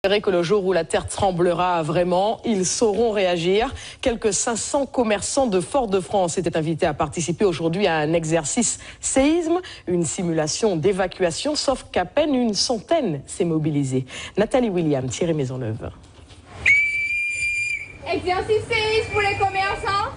Que le jour où la terre tremblera vraiment, ils sauront réagir. Quelques 500 commerçants de Fort-de-France étaient invités à participer aujourd'hui à un exercice séisme, une simulation d'évacuation, sauf qu'à peine une centaine s'est mobilisée. Nathalie William, Thierry Maisonneuve. Exercice séisme pour les commerçants.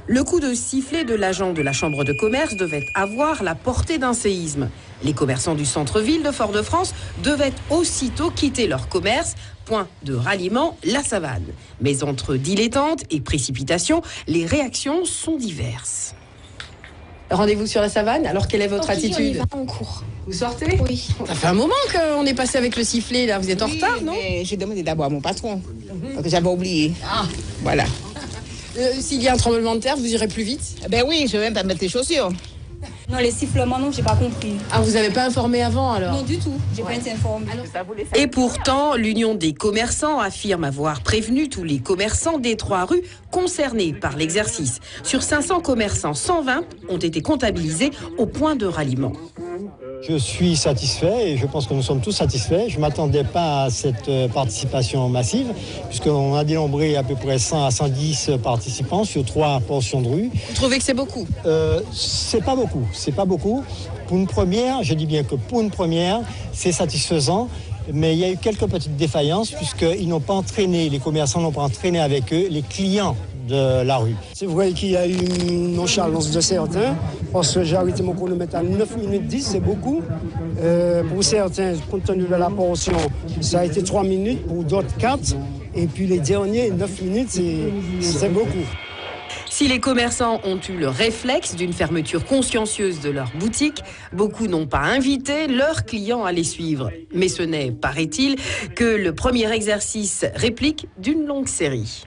Le coup de sifflet de l'agent de la Chambre de commerce devait avoir la portée d'un séisme. Les commerçants du centre-ville de Fort-de-France devaient aussitôt quitter leur commerce. Point de ralliement, la savane. Mais entre dilettante et précipitation, les réactions sont diverses. Rendez-vous sur la savane, alors quelle est votre attitude? On court. Vous sortez? Oui. Ça fait un moment qu'on est passé avec le sifflet, là. Vous êtes en retard, non? J'ai demandé d'abord à mon patron, parce que j'avais oublié. Ah. Voilà. S'il y a un tremblement de terre, vous irez plus vite? Ben oui, je vais même pas mettre les chaussures. Non, les sifflements, non, j'ai pas compris. Ah, vous n'avez pas informé avant, alors? Non, du tout. J'ai pas été informée. Et pourtant, l'Union des commerçants affirme avoir prévenu tous les commerçants des 3 rues concernés par l'exercice. Sur 500 commerçants, 120 ont été comptabilisés au point de ralliement. Je suis satisfait et je pense que nous sommes tous satisfaits. Je ne m'attendais pas à cette participation massive, puisqu'on a dénombré à peu près 100 à 110 participants sur 3 portions de rue. Vous trouvez que c'est beaucoup? C'est pas beaucoup. C'est pas beaucoup. Pour une première, je dis bien que pour une première, c'est satisfaisant. Mais il y a eu quelques petites défaillances, puisqu'ils n'ont pas entraîné, les commerçants n'ont pas entraîné avec eux les clients de la rue. C'est vrai qu'il y a eu une nonchalance de certains, parce que j'ai arrêté mon chronomètre à 9 minutes 10, c'est beaucoup. Pour certains, compte tenu de la portion, ça a été 3 minutes, pour d'autres 4. Et puis les derniers, 9 minutes, c'est beaucoup. Si les commerçants ont eu le réflexe d'une fermeture consciencieuse de leur boutique, beaucoup n'ont pas invité leurs clients à les suivre. Mais ce n'est, paraît-il, que le premier exercice réplique d'une longue série.